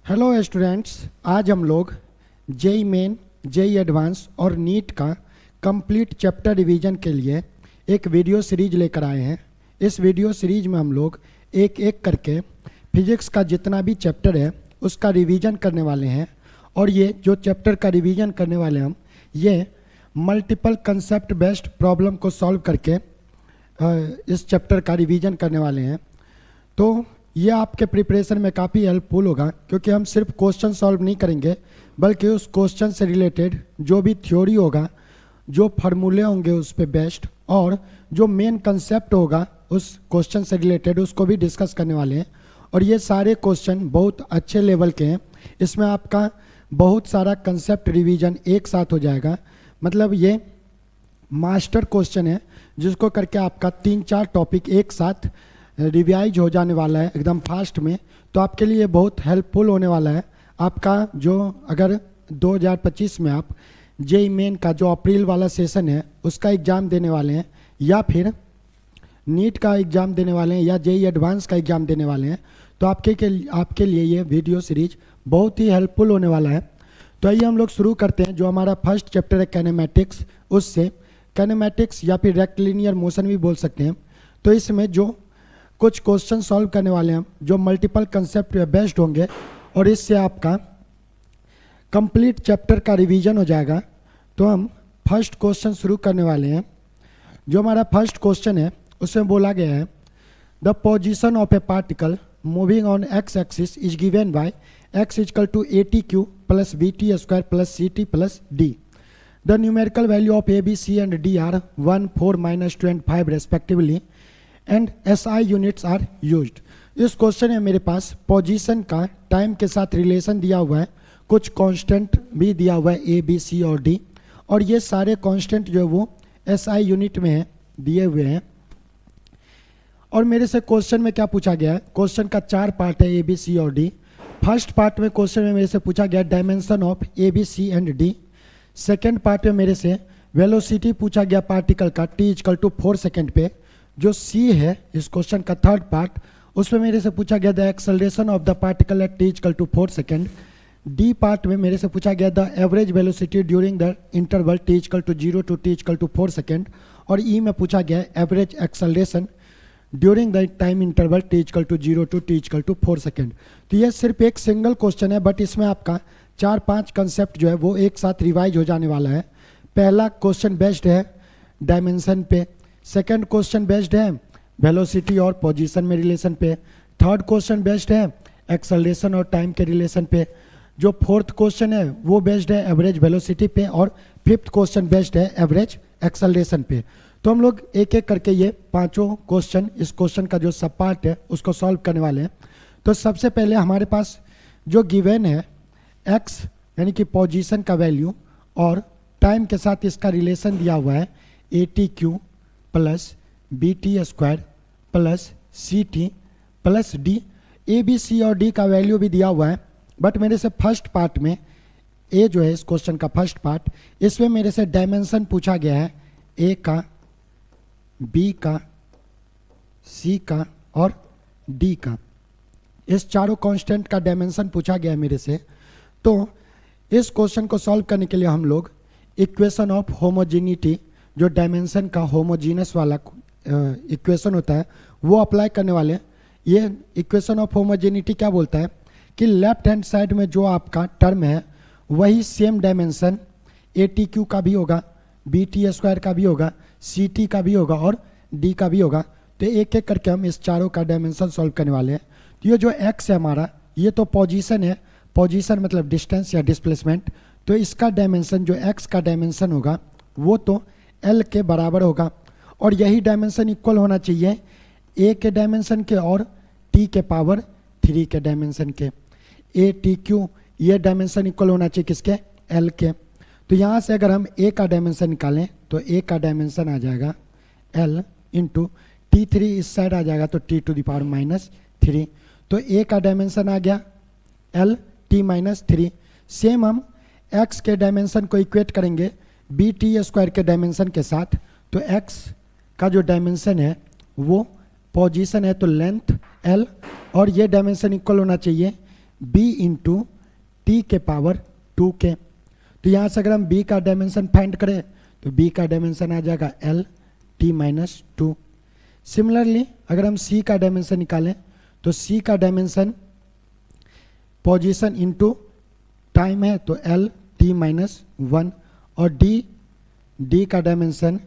Hello students, आज हम लोग जेई मेन, जेई एडवांस और नीट का कंप्लीट चैप्टर रिवीजन के लिए एक वीडियो सीरीज लेकर आए हैं। इस वीडियो सीरीज में हम लोग एक एक करके फिजिक्स का जितना भी चैप्टर है उसका रिवीजन करने वाले हैं। और ये जो चैप्टर का रिवीजन करने वाले हम ये मल्टीपल कंसेप्ट बेस्ड प्रॉब्लम को सॉल्व करके इस चैप्टर का रिवीजन करने वाले हैं। तो ये आपके प्रिपरेशन में काफ़ी हेल्पफुल होगा, क्योंकि हम सिर्फ क्वेश्चन सॉल्व नहीं करेंगे बल्कि उस क्वेश्चन से रिलेटेड जो भी थ्योरी होगा, जो फार्मूले होंगे उस पे बेस्ड, और जो मेन कंसेप्ट होगा उस क्वेश्चन से रिलेटेड उसको भी डिस्कस करने वाले हैं। और ये सारे क्वेश्चन बहुत अच्छे लेवल के हैं। इसमें आपका बहुत सारा कंसेप्ट रिवीजन एक साथ हो जाएगा। मतलब ये मास्टर क्वेश्चन है जिसको करके आपका 3-4 टॉपिक एक साथ रिवाइज हो जाने वाला है एकदम फास्ट में। तो आपके लिए बहुत हेल्पफुल होने वाला है। आपका जो अगर 2025 में आप जेई मेन का जो अप्रैल वाला सेशन है उसका एग्ज़ाम देने वाले हैं, या फिर नीट का एग्ज़ाम देने वाले हैं, या जेई एडवांस का एग्ज़ाम देने वाले हैं, तो आपके लिए ये वीडियो सीरीज बहुत ही हेल्पफुल होने वाला है। तो आइए हम लोग शुरू करते हैं। जो हमारा फर्स्ट चैप्टर है कैनेमैटिक्स, उससे कैनेमैटिक्स या फिर रेक्टिलिनियर मोशन भी बोल सकते हैं। तो इसमें जो कुछ क्वेश्चन सॉल्व करने वाले हैं जो मल्टीपल कंसेप्ट बेस्ड होंगे, और इससे आपका कंप्लीट चैप्टर का रिवीजन हो जाएगा। तो हम फर्स्ट क्वेश्चन शुरू करने वाले हैं। जो हमारा फर्स्ट क्वेश्चन है उसमें बोला गया है the position of a particle moving on x axis is given by x equal to ATQ plus BT square plus CT plus D। The numerical value of A, B, C and D are 1, 4, -2 and 5 respectively and SI units are used. इस question में मेरे पास position का time के साथ relation दिया हुआ है, कुछ कांस्टेंट भी दिया हुआ है A, B, C और D, और ये सारे कांस्टेंट जो है वो SI यूनिट में है, दिए हुए हैं। और मेरे से क्वेश्चन में क्या पूछा गया है, क्वेश्चन का 4 पार्ट है A, B, C और D। फर्स्ट पार्ट में क्वेश्चन में मेरे से पूछा गया dimension of A, B, C and D। Second part में मेरे से वेलोसिटी पूछा गया पार्टिकल का t इक्वल टू 4 सेकेंड पे। जो C है इस क्वेश्चन का थर्ड पार्ट, उसमें मेरे से पूछा गया the acceleration of the particle at t equal to 4 second. D part में मेरे से पूछा गया the average velocity during the interval t equal to 0 to t equal to 4 second. और E में पूछा गया average acceleration during the time interval t equal to 0 to t equal to 4 second. तो ये सिर्फ एक सिंगल क्वेश्चन है, but इसमें आपका 4-5 कंसेप्ट जो है वो एक साथ रिवाइज हो जाने वाला है। पहला क्वेश्चन बेस्ड है डायमेंशन पे, सेकंड क्वेश्चन बेस्ड है वेलोसिटी और पोजीशन में रिलेशन पे, थर्ड क्वेश्चन बेस्ड है एक्सेलरेशन और टाइम के रिलेशन पे, जो फोर्थ क्वेश्चन है वो बेस्ड है एवरेज वेलोसिटी पे, और फिफ्थ क्वेश्चन बेस्ड है एवरेज एक्सेलरेशन पे। तो हम लोग एक एक करके ये पांचों क्वेश्चन, इस क्वेश्चन का जो सब पार्ट है उसको सॉल्व करने वाले हैं। तो सबसे पहले हमारे पास जो गिवन है x यानी कि पोजीशन का वैल्यू और टाइम के साथ इसका रिलेशन दिया हुआ है ATQ plus BT square plus CT plus D। A, B, C और D का वैल्यू भी दिया हुआ है, बट मेरे से फर्स्ट पार्ट में A जो है इस क्वेश्चन का फर्स्ट पार्ट, इसमें मेरे से डायमेंशन पूछा गया है A का, B का, C का और D का। इस चारों कांस्टेंट का डायमेंशन पूछा गया है मेरे से। तो इस क्वेश्चन को सॉल्व करने के लिए हम लोग इक्वेशन ऑफ होमोजेनिटी, जो डायमेंशन का होमोजीनस वाला इक्वेशन होता है, वो अप्लाई करने वाले हैं। ये इक्वेशन ऑफ होमोजेनिटी क्या बोलता है कि लेफ्ट हैंड साइड में जो आपका टर्म है वही सेम डायमेंशन ATQ का भी होगा, BT स्क्वायर का भी होगा, CT का भी होगा और D का भी होगा। तो एक एक करके हम इस चारों का डायमेंशन सॉल्व करने वाले हैं। तो ये जो x है हमारा, ये तो पोजीशन है, पोजीशन मतलब डिस्टेंस या डिस्प्लेसमेंट। तो इसका डायमेंशन जो x का डायमेंशन होगा वो तो L के बराबर होगा, और यही डायमेंशन इक्वल होना चाहिए A के डायमेंशन के और T के पावर 3 के डायमेंशन के। ATQ ये डायमेंशन इक्वल होना चाहिए किसके, L के। तो यहाँ से अगर हम A का डायमेंशन निकालें तो A का डायमेंशन आ जाएगा L इंटू T3, इस साइड आ जाएगा तो T टू द पावर -3। तो A का डायमेंशन आ गया L T-3। सेम हम x के डायमेंशन को इक्वेट करेंगे BT स्क्वायर के डायमेंशन के साथ। तो x का जो डायमेंशन है वो पोजीशन है तो लेंथ L, और ये डायमेंशन इक्वल होना चाहिए b इंटू टी के पावर 2k। तो यहाँ से अगर हम b का डायमेंशन फाइंड करें तो b का डायमेंशन आ जाएगा l t माइनस 2। सिमिलरली अगर हम c का डायमेंशन निकालें तो c का डायमेंशन पोजीशन इंटू टाइम है तो l t माइनस 1, और d का डायमेंशन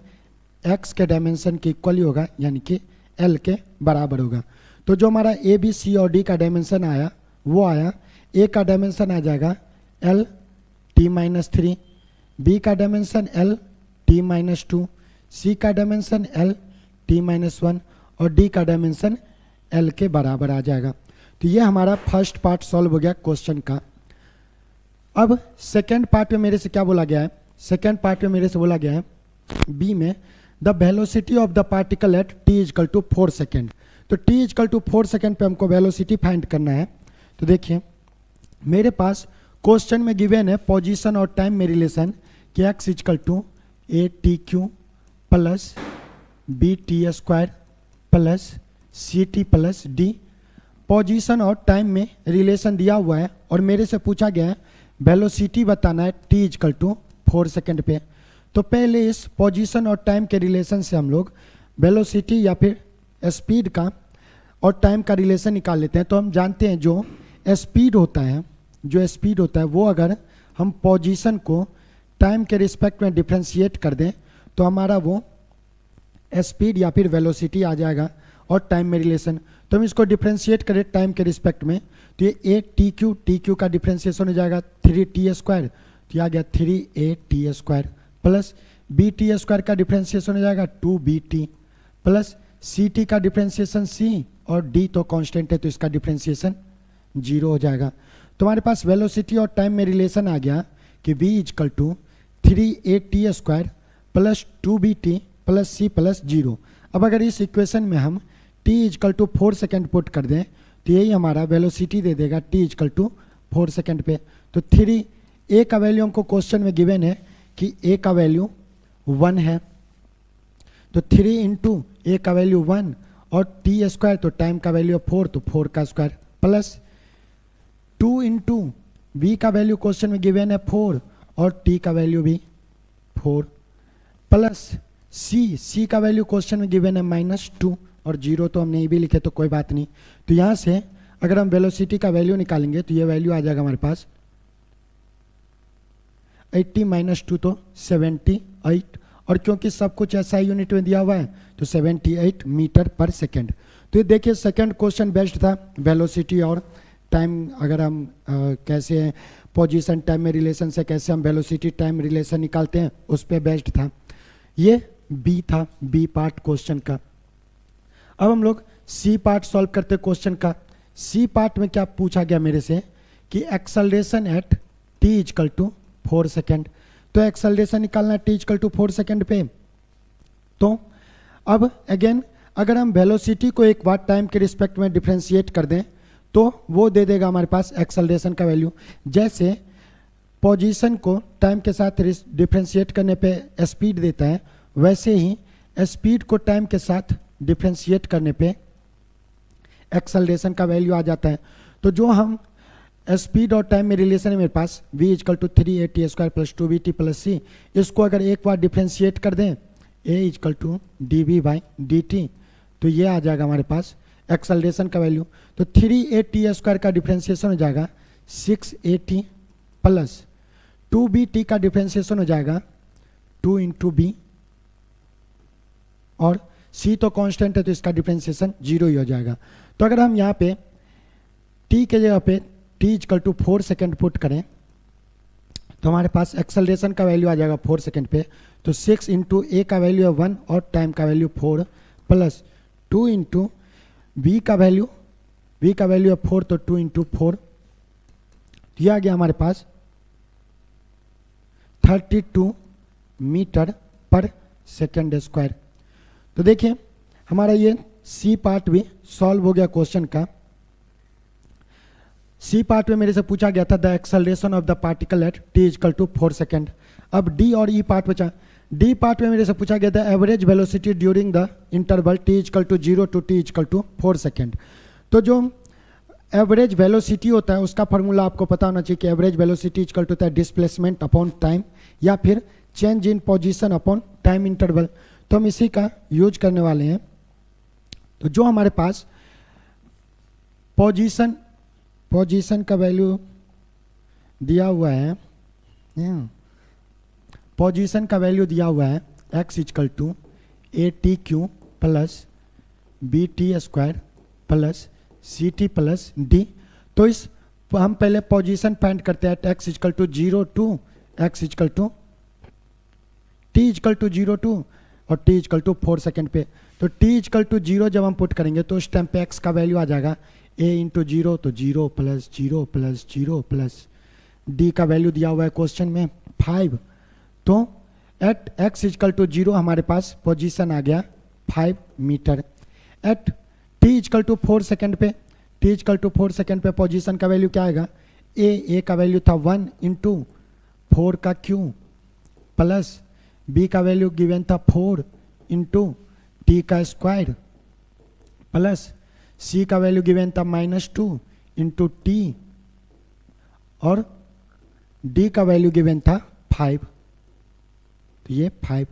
x के डायमेंशन के इक्वल ही होगा, यानी कि l के बराबर होगा। तो जो हमारा a b c और d का डायमेंशन आया वो आया, a का डायमेंशन आ जाएगा l t माइनस 3, b का dimension l t minus 2, c का डायमेंशन l t माइनस 1 और d का डायमेंशन l के बराबर आ जाएगा। तो ये हमारा फर्स्ट पार्ट सॉल्व हो गया क्वेश्चन का। अब सेकेंड पार्ट में मेरे से क्या बोला गया है, सेकेंड पार्ट में मेरे से बोला गया है बी में the velocity of the particle at t equal to 4 second. तो t इजकल टू 4 सेकेंड पे हमको वेलोसिटी फाइंड करना है। तो देखिए मेरे पास क्वेश्चन में गिवन है पोजीशन और टाइम में रिलेशन कि x equal to A T cube plus B T square plus C T plus D. Position और टाइम में रिलेशन दिया हुआ है और मेरे से पूछा गया है वेलोसिटी बताना है t इजकल टू 4 सेकेंड पे। तो पहले इस पोजीशन और टाइम के रिलेशन से हम लोग वेलोसिटी या फिर स्पीड का और टाइम का रिलेशन निकाल लेते हैं। तो हम जानते हैं जो स्पीड होता है वो अगर हम पोजीशन को टाइम के रिस्पेक्ट में डिफ्रेंशिएट कर दें तो हमारा वो स्पीड या फिर वेलोसिटी आ जाएगा, और टाइम में रिलेशन। तो हम इसको डिफ्रेंशिएट करें टाइम के रिस्पेक्ट में तो ये ए टी क्यू का डिफ्रेंशिएशन हो जाएगा 3t स्क्वायर, तो आ गया 3a square plus B T square का डिफ्रेंशिएशन हो जाएगा 2bt प्लस सी टी का डिफ्रेंशिएशन c, और d तो कांस्टेंट है तो इसका डिफ्रेंशिएशन 0 हो जाएगा। तो हमारे पास वेलोसिटी और टाइम में रिलेशन आ गया कि v equal to 3a square plus 2bt plus c plus 0। अब अगर इस इक्वेशन में हम t equal to 4 second put कर दें तो यही हमारा वेलोसिटी दे देगा t इजकल टू 4 सेकेंड पे। तो 3 a का वैल्यू हमको क्वेश्चन में गिवन है कि a का वैल्यू 1 है, तो 3 इंटू a का वैल्यू 1 और t स्क्वायर तो टाइम का वैल्यू 4 तो 4 का स्क्वायर प्लस 2 इंटू v का वैल्यू क्वेश्चन में गिवन है 4 और t का वैल्यू भी 4 प्लस c का वैल्यू क्वेश्चन में गिवन है -2 और 0 तो हम नहीं भी लिखे तो कोई बात नहीं। तो यहाँ से अगर हम वेलोसिटी का वैल्यू निकालेंगे तो ये वैल्यू आ जाएगा हमारे पास 80 माइनस 2 तो 78, और क्योंकि सब कुछ ऐसा यूनिट में दिया हुआ है तो 78 मीटर पर सेकेंड। तो ये देखिए सेकेंड क्वेश्चन बेस्ट था, वेलोसिटी और टाइम अगर हम कैसे पोजीशन टाइम में रिलेशन से कैसे हम वेलोसिटी टाइम रिलेशन निकालते हैं उस पर बेस्ट था। ये बी था, बी पार्ट क्वेश्चन का। अब हम लोग सी पार्ट सॉल्व करते हैं क्वेश्चन का। सी पार्ट में क्या पूछा गया मेरे से कि acceleration at T equal to 4 second. तो एक्सेलरेशन निकालना है टी इजकल टू 4 सेकेंड पे। तो अब अगेन अगर हम वेलोसिटी को एक बार टाइम के रिस्पेक्ट में डिफ्रेंशिएट कर दें तो वो दे देगा हमारे पास एक्सेलरेशन का वैल्यू। जैसे पोजीशन को टाइम के साथ डिफ्रेंशिएट करने पे स्पीड देता है, वैसे ही स्पीड को टाइम के साथ डिफ्रेंशिएट करने पे एक्सेलरेशन का वैल्यू आ जाता है। तो जो हम स्पीड और टाइम में रिलेशन है मेरे पास v equal to 3a square plus 2bt plus c, इसको अगर एक बार डिफ्रेंशिएट कर दें a इजकल टू dv/dt तो ये आ जाएगा हमारे पास एक्सेलरेशन का वैल्यू। तो 3a स्क्वायर का डिफ्रेंशिएशन हो जाएगा 6at प्लस 2bt का डिफ्रेंशिएशन हो जाएगा 2 इंटू b, और c तो कांस्टेंट है तो इसका डिफ्रेंशिएशन 0 ही हो जाएगा। तो अगर हम यहाँ पे t के जगह पे t equal to 4 second put करें तो हमारे पास एक्सेलरेशन का वैल्यू आ जाएगा 4 सेकेंड पे। तो 6 इंटू a का वैल्यू है 1 और टाइम का वैल्यू 4 प्लस 2 इंटू v का वैल्यू है 4 तो 2 इंटू 4, यह आ गया हमारे पास 32 मीटर पर सेकेंड स्क्वायर। तो देखिए हमारा ये सी पार्ट भी सॉल्व हो गया क्वेश्चन का। सी पार्ट में मेरे से पूछा गया था the acceleration of the particle at T equal to 4 second. अब डी और ई पार्ट बचा। डी पार्ट में मेरे से पूछा गया था average velocity during the interval T equal to 0 to T equal to 4 second. तो जो एवरेज वेलोसिटी होता है उसका फॉर्मूला आपको पता होना चाहिए कि एवरेज वेलोसिटी इक्वल टू होता है डिस्प्लेसमेंट अपॉन टाइम या फिर change in position upon time interval. तो हम इसी का यूज करने वाले हैं। तो जो हमारे पास पोजीशन का वैल्यू दिया हुआ है, पोजीशन का वैल्यू दिया हुआ है x equal to A T cube plus B T square plus C T plus D. तो इस हम पहले पोजीशन फाइंड करते हैं x equal to 0 to x equal to t equal to 0 to और t इक्वल टू 4 सेकेंड पे। तो t equal to 0 जब हम पुट करेंगे तो उस टाइम पे x का वैल्यू आ जाएगा a इंटू 0, तो 0 प्लस 0 प्लस 0 प्लस d का वैल्यू दिया हुआ है क्वेश्चन में 5। तो एट x इक्वल टू 0 हमारे पास पोजीशन आ गया 5 metre. At t equal to 4 second पे, t इक्वल टू 4 सेकेंड पे पोजीशन का वैल्यू क्या आएगा, a का वैल्यू था 1 इंटू 4 का क्यू प्लस b का वैल्यू गिवन था 4 इंटू टी का स्क्वायर प्लस c का वैल्यू गिवन था -2 इंटू टी और d का वैल्यू गिवन था 5। तो ये 5,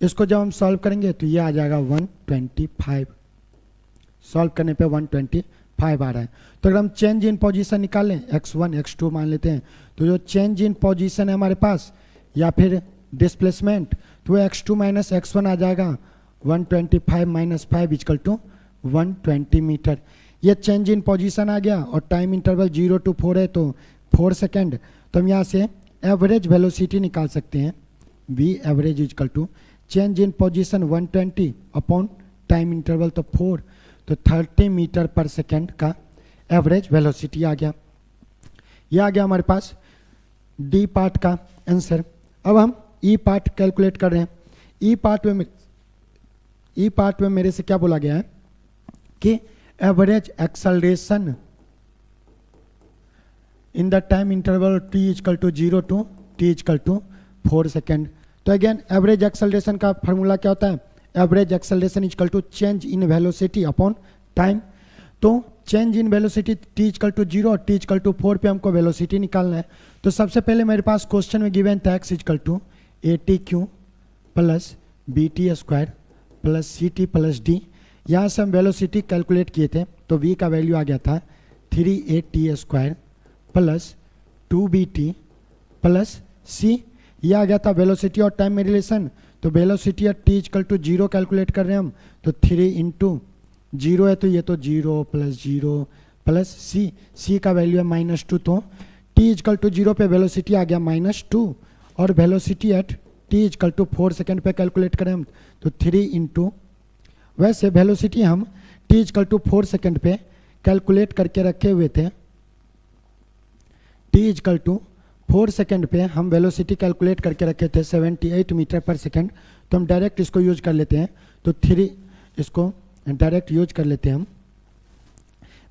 इसको जब हम सॉल्व करेंगे तो ये आ जाएगा 125। सॉल्व करने पे 125 आ रहा है। तो अगर हम चेंज इन पोजीशन निकालें x1 x2 मान लेते हैं, तो जो चेंज इन पोजीशन है हमारे पास या फिर डिस्प्लेसमेंट, तो x2 माइनस x1 आ जाएगा 125 माइनस 5 इक्वल टू 120 मीटर। ये चेंज इन पोजीशन आ गया और टाइम इंटरवल 0 टू 4 है तो 4 सेकेंड। तो हम यहाँ से एवरेज वेलोसिटी निकाल सकते हैं v average equal to change in position 120 upon time interval तो 4, तो 30 मीटर पर सेकेंड का एवरेज वेलोसिटी आ गया। ये आ गया हमारे पास डी पार्ट का आंसर। अब हम ई पार्ट कैलकुलेट कर रहे हैं। ई पार्ट में मेरे से क्या बोला गया है कि average acceleration in the time interval t equal to 0 to t equal to 4 second. तो अगेन एवरेज एक्सेलरेशन का फार्मूला क्या होता है, average acceleration equal to change in velocity upon time. तो change in velocity t equal to 0 और t equal to 4 पे हमको velocity निकालना है। तो सबसे पहले मेरे पास क्वेश्चन में गिवन था x equal to A T cube plus B T square plus C T plus D. यहाँ से हम वेलोसिटी कैलकुलेट किए थे तो v का वैल्यू आ गया था 3a square plus 2bt plus c। ये आ गया था वेलोसिटी और टाइम में रिलेशन। तो वेलोसिटी और t इक्वल टू 0 कैलकुलेट कर रहे हैं हम, तो 3 इंटू 0 है तो ये तो 0 प्लस c का वैल्यू है -2। तो t इक्वल टू 0 पे वेलोसिटी आ गया -2 और velocity at t equal to 4 second पे कैलकुलेट करें हम तो 3 इंटू, वैसे वेलोसिटी हम t इक्वल टू 4 सेकेंड पे कैलकुलेट करके रखे हुए थे। t इक्वल टू 4 सेकेंड पे हम वेलोसिटी कैलकुलेट करके रखे थे 78 मीटर पर सेकेंड। तो हम डायरेक्ट इसको यूज कर लेते हैं, तो 3 इसको डायरेक्ट यूज कर लेते हैं हम।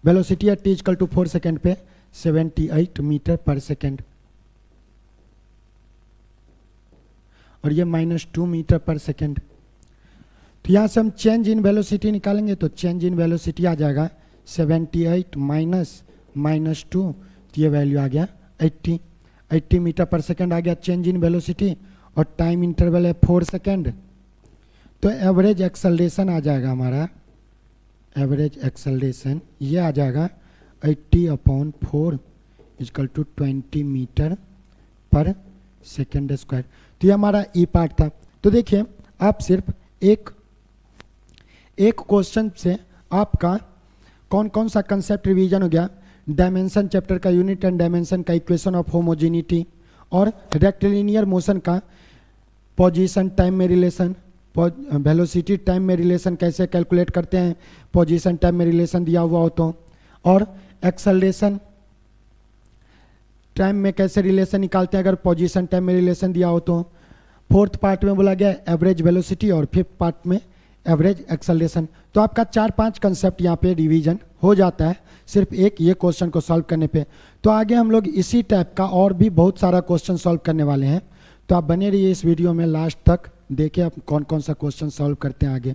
Velocity at t equal to 4 second पे 78 मीटर पर सेकेंड और ये -2 मीटर पर सेकेंड। तो यहाँ से हम चेंज इन वेलोसिटी निकालेंगे तो चेंज इन वेलोसिटी आ जाएगा 78 माइनस 2, तो ये वैल्यू आ गया 80 मीटर पर सेकेंड आ गया चेंज इन वेलोसिटी और टाइम इंटरवल है 4 सेकेंड। तो एवरेज एक्सेलरेशन आ जाएगा हमारा, एवरेज एक्सेलरेशन ये आ जाएगा 80/4 इक्वल टू 20 मीटर पर सेकेंड स्क्वायर। तो ये हमारा ई पार्ट था। तो देखिए आप सिर्फ एक क्वेश्चन से आपका कौन कौन सा कंसेप्ट रिवीजन हो गया, डायमेंशन चैप्टर का यूनिट एंड डायमेंशन का इक्वेशन ऑफ होमोजेनिटी और रेक्टिलिनियर मोशन का पोजीशन टाइम में रिलेशन, वेलोसिटी टाइम में रिलेशन कैसे कैलकुलेट करते हैं, पोजीशन टाइम में रिलेशन दिया हुआ हो तो, और एक्सेलरेशन टाइम में कैसे रिलेशन निकालते हैं अगर पोजीशन टाइम में रिलेशन दिया हो तो। फोर्थ पार्ट में बोला गया एवरेज वेलोसिटी और फिफ्थ पार्ट में एवरेज एक्सेलरेशन। तो आपका 4-5 कंसेप्ट यहाँ पे रिवीजन हो जाता है सिर्फ एक ये क्वेश्चन को सॉल्व करने पे। तो आगे हम लोग इसी टाइप का और भी बहुत सारा क्वेश्चन सॉल्व करने वाले हैं। तो आप बने रहिए इस वीडियो में लास्ट तक, देखिए आप कौन कौन सा क्वेश्चन सॉल्व करते हैं आगे।